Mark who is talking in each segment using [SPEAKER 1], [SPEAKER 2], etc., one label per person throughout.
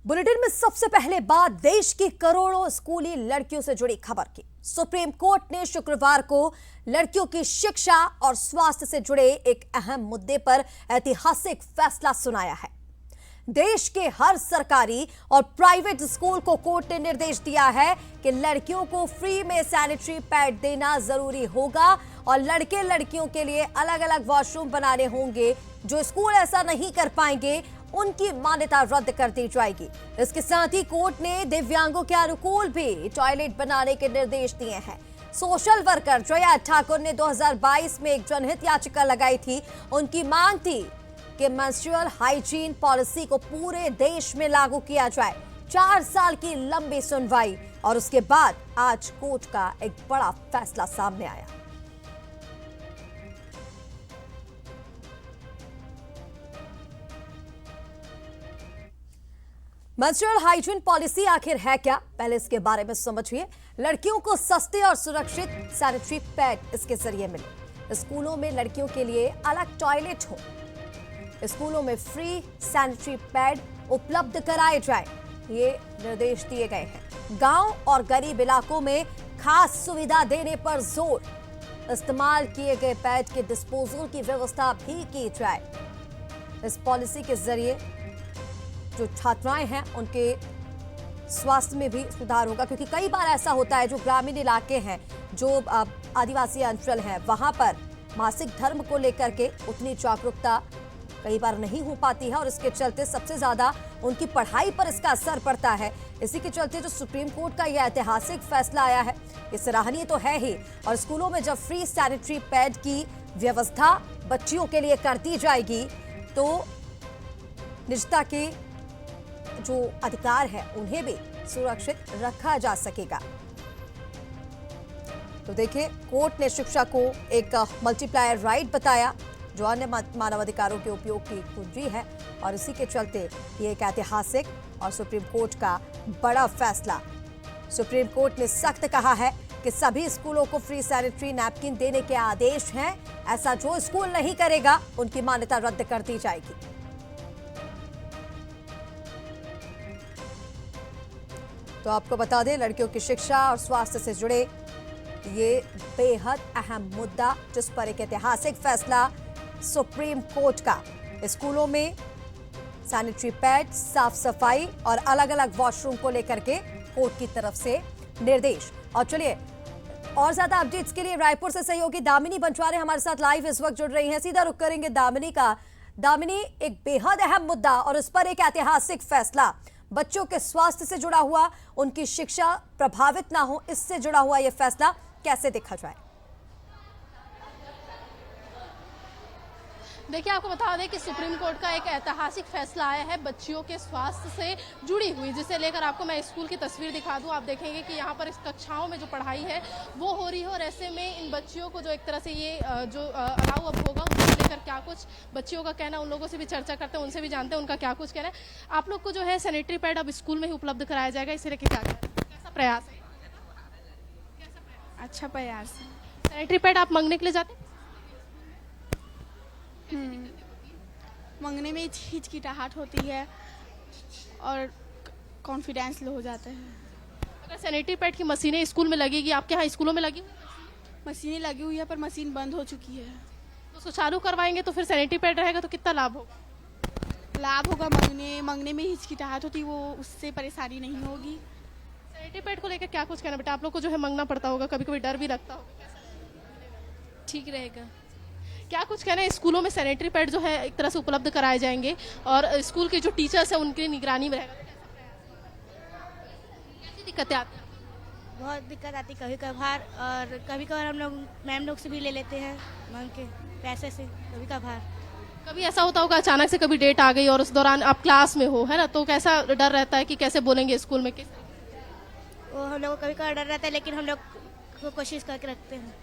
[SPEAKER 1] Bulletin में सबसे पहले बात देश की करोड़ों स्कूली लड़कियों से जुड़ी खबर की। सुप्रीम कोर्ट ने शुक्रवार को लड़कियों की शिक्षा और स्वास्थ्य से जुड़े एक अहम मुद्दे पर ऐतिहासिक फैसला सुनाया है। देश के हर सरकारी और प्राइवेट स्कूल को कोर्ट ने निर्देश दिया है कि लड़कियों को फ्री में सैनिटरी पैड देना जरूरी होगा और लड़के लड़कियों के लिए अलग अलग वॉशरूम बनाने होंगे। जो स्कूल ऐसा नहीं कर पाएंगे उनकी मान्यता रद्द कर दी जाएगी। इसके साथ ही कोर्ट ने दिव्यांगों के अनुकूल भी टॉयलेट बनाने के निर्देश दिए हैं। सोशल वर्कर जया ठाकुर ने 2022 में एक जनहित याचिका लगाई थी। उनकी मांग थी कि मेंस्ट्रुअल हाइजीन पॉलिसी को पूरे देश में लागू किया जाए। 4 साल की लंबी सुनवाई और उसके बाद आज कोर्ट का एक बड़ा फैसला सामने आया। मेंस्ट्रुअल हाइजीन पॉलिसी आखिर है क्या, पहले इसके बारे में समझिए। लड़कियों को सस्ते और सुरक्षित सैनिटरी पैड इसके जरिए मिले। स्कूलों में लड़कियों के लिए अलग टॉयलेट हो। स्कूलों में फ्री सैनिटरी पैड उपलब्ध कराए जाए, ये निर्देश दिए गए हैं। गांव और गरीब इलाकों में खास सुविधा देने पर जोर। इस्तेमाल किए गए पैड के डिस्पोजल की व्यवस्था भी की जाए। इस पॉलिसी के जरिए जो छात्राएं हैं उनके स्वास्थ्य में भी सुधार होगा, क्योंकि कई बार ऐसा होता है जो ग्रामीण इलाके हैं, जो आदिवासी अंचल हैं, वहां पर मासिक धर्म को लेकर के उतनी जागरूकता कई बार नहीं हो पाती है और इसके चलते सबसे ज्यादा उनकी पढ़ाई पर इसका असर पड़ता है। इसी के चलते जो सुप्रीम कोर्ट का यह ऐतिहासिक फैसला आया है, ये सराहनीय तो है ही। और स्कूलों में जब फ्री सैनिटरी पैड की व्यवस्था बच्चियों के लिए कर दी जाएगी तो निजता के जो अधिकार है उन्हें भी सुरक्षित रखा जा सकेगा। तो देखिए, कोर्ट ने शिक्षा को एक मल्टीप्लायर राइट बताया जो अन्य मानवाधिकारों के उपयोग की कुंजी है और इसी के चलते ये एक ऐतिहासिक और सुप्रीम कोर्ट का बड़ा फैसला। सुप्रीम कोर्ट ने सख्त कहा है कि सभी स्कूलों को फ्री सैनिटरी नैपकिन देने के आदेश हैं। ऐसा जो स्कूल नहीं करेगा उनकी मान्यता रद्द कर दी जाएगी। तो आपको बता दें, लड़कियों की शिक्षा और स्वास्थ्य से जुड़े ये बेहद अहम मुद्दा, जिस पर एक ऐतिहासिक फैसला सुप्रीम कोर्ट का। स्कूलों में सैनिटरी पैड, साफ सफाई और अलग अलग वॉशरूम को लेकर के कोर्ट की तरफ से निर्देश। और चलिए, और ज्यादा अपडेट्स के लिए रायपुर से सहयोगी दामिनी बंचवारे हमारे साथ लाइव इस वक्त जुड़ रही हैं। सीधा रुख करेंगे दामिनी का। दामिनी, एक बेहद अहम मुद्दा और इस पर एक ऐतिहासिक फैसला, बच्चों के स्वास्थ्य से जुड़ा हुआ, उनकी शिक्षा प्रभावित ना हो, इससे जुड़ा हुआ यह फैसला कैसे देखा जाए?
[SPEAKER 2] देखिए, आपको बता दें कि सुप्रीम कोर्ट का एक ऐतिहासिक फैसला आया है बच्चियों के स्वास्थ्य से जुड़ी हुई, जिसे लेकर आपको मैं स्कूल की तस्वीर दिखा दूं। आप देखेंगे कि यहाँ पर इस कक्षाओं में जो पढ़ाई है वो हो रही है और ऐसे में इन बच्चियों को जो एक तरह से ये जो अलाउ अब होगा उसको लेकर क्या कुछ बच्चियों का कहना, उन लोगों से भी चर्चा करते हैं, उनसे भी जानते हैं उनका क्या कुछ कहना है। आप लोग को जो है सैनिटरी पैड अब स्कूल में ही उपलब्ध कराया जाएगा, इसे लेकर क्या कैसा प्रयास है?
[SPEAKER 3] अच्छा प्रयास है।
[SPEAKER 2] सैनिटरी पैड आप मांगने के लिए जाते हैं?
[SPEAKER 3] मांगने में हिचकिचाहट होती है और कॉन्फिडेंस लो हो जाता है।
[SPEAKER 2] अगर सैनिटरी पैड की मशीनें स्कूल में लगेगी, आपके यहाँ स्कूलों में लगी हुई है?
[SPEAKER 3] मशीनें लगी हुई है पर मशीन बंद हो चुकी है।
[SPEAKER 2] तो उसको चालू करवाएंगे तो फिर सैनिटरी पैड रहेगा तो कितना लाभ होगा?
[SPEAKER 3] लाभ होगा, मांगने में हिचकिचाहट होती, वो उससे परेशानी नहीं होगी।
[SPEAKER 2] सैनिटरी पैड को लेकर क्या कुछ कहना बेटा? आप लोग को जो है मांगना पड़ता होगा, कभी कभी डर भी लगता होगा,
[SPEAKER 3] ठीक रहेगा।
[SPEAKER 2] क्या कुछ कहना है? स्कूलों में सैनिटरी पैड जो है एक तरह से उपलब्ध कराए जाएंगे और स्कूल के जो टीचर्स हैं उनकी निगरानी में रहेगा, कैसी दिक्कतें आती हैं?
[SPEAKER 4] बहुत दिक्कत आती कभी कभार, और कभी कभार हम लोग मैम लोग से भी ले लेते हैं मांग के पैसे से कभी कभार।
[SPEAKER 2] कभी ऐसा होता होगा अचानक से कभी डेट आ गई और उस दौरान आप क्लास में हो, है ना, तो कैसा डर रहता है कि कैसे बोलेंगे स्कूल में?
[SPEAKER 4] वो हम लोग को कभी कभार डर रहता है, लेकिन हम लोग कोशिश करके रखते हैं।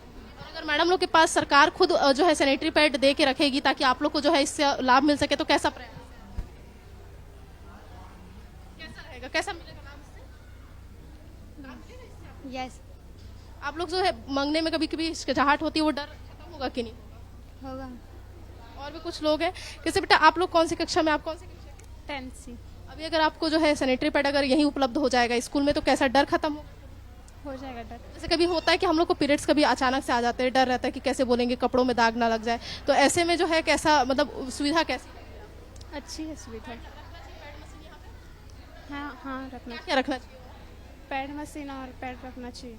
[SPEAKER 2] अगर मैडम लोग के पास सरकार खुद जो है सैनिटरी पैड दे के रखेगी ताकि आप लोग को जो है इससे लाभ मिल सके, तो कैसा प्रयास, कैसा रहेगा, कैसा मिलेगा लाभ इससे?
[SPEAKER 4] यस।
[SPEAKER 2] आप लोग जो है मांगने में कभी कभी हिचकिचाहट होती है, वो डर खत्म होगा कि नहीं
[SPEAKER 4] होगा?
[SPEAKER 2] और भी कुछ लोग हैं। कैसे बेटा, आप लोग कौन सी कक्षा में, आप कौन सी कक्षा?
[SPEAKER 3] 10th सी।
[SPEAKER 2] अभी अगर आपको जो है सैनिटरी पैड अगर यहीं उपलब्ध हो जाएगा स्कूल में तो कैसा डर खत्म हो?
[SPEAKER 3] हो जाएगा डर।
[SPEAKER 2] जैसे कभी होता है कि हम लोग को पीरियड्स कभी अचानक से आ जाते हैं, डर रहता है कि कैसे बोलेंगे, कपड़ों में दाग ना लग जाए, तो ऐसे में जो है कैसा मतलब सुविधा कैसी?
[SPEAKER 3] अच्छी है सुविधा। हाँ हाँ रखना
[SPEAKER 2] क्या रखना चाहिए?
[SPEAKER 3] पैड मशीन और पैड रखना चाहिए।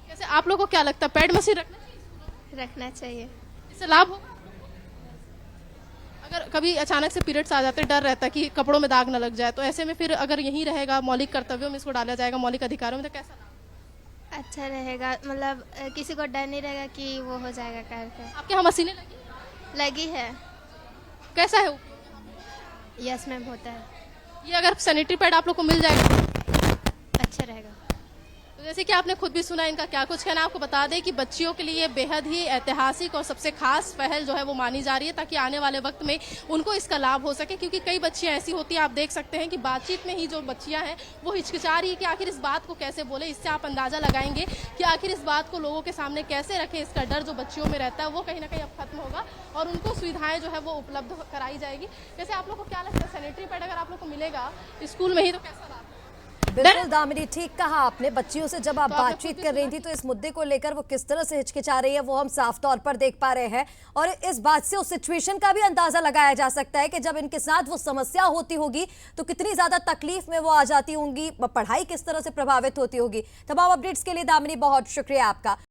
[SPEAKER 2] जैसे आप लोगों को क्या लगता है पैड मशीन रखना चाहिए?
[SPEAKER 3] रखना चाहिए।
[SPEAKER 2] इससे लाभ होगा? अगर कभी अचानक से पीरियड्स आ जाते हैं, डर रहता है कि कपड़ों में दाग ना लग जाए, तो ऐसे में फिर अगर यहीं रहेगा मौलिक कर्तव्यों में इसको डाला जाएगा, मौलिक अधिकारों में, तो कैसा लाभ?
[SPEAKER 5] अच्छा रहेगा, मतलब किसी को डर नहीं रहेगा कि वो हो जाएगा करके।
[SPEAKER 2] आपके यहाँ मशीनें
[SPEAKER 5] लगी है।
[SPEAKER 2] कैसा है वो?
[SPEAKER 5] यस मैम होता है।
[SPEAKER 2] ये अगर सैनिटरी पैड आप लोग को मिल जाएगा
[SPEAKER 5] अच्छा रहेगा।
[SPEAKER 2] तो जैसे कि आपने खुद भी सुना इनका क्या कुछ कहना। आपको बता दें कि बच्चियों के लिए बेहद ही ऐतिहासिक और सबसे खास पहल जो है वो मानी जा रही है, ताकि आने वाले वक्त में उनको इसका लाभ हो सके, क्योंकि कई बच्चियां ऐसी होती हैं, आप देख सकते हैं कि बातचीत में ही जो बच्चियां हैं वो हिचकिचा रही है कि आखिर इस बात को कैसे बोले। इससे आप अंदाजा लगाएंगे कि आखिर इस बात को लोगों के सामने कैसे रखें। इसका डर जो बच्चियों में रहता है वो कहीं ना कहीं अब खत्म होगा और उनको सुविधाएं जो है वो उपलब्ध कराई जाएगी। जैसे आप लोग को क्या लगता है सैनिटरी पैड अगर आप लोग को मिलेगा स्कूल में ही तो कैसा लाभ?
[SPEAKER 1] बिल्कुल दामिनी, ठीक कहा आपने। बच्चियों से जब आप
[SPEAKER 2] तो आपने
[SPEAKER 1] बातचीत
[SPEAKER 2] खुद भी
[SPEAKER 1] कर रही थी तो इस मुद्दे को लेकर वो किस तरह से हिचकिचा रही है वो हम साफ तौर पर देख पा रहे हैं, और इस बात से उस सिचुएशन का भी अंदाजा लगाया जा सकता है कि जब इनके साथ वो समस्या होती होगी तो कितनी ज्यादा तकलीफ में वो आ जाती होंगी, पढ़ाई किस तरह से प्रभावित होती होगी। तमाम अपडेट्स के लिए दामिनी बहुत शुक्रिया आपका।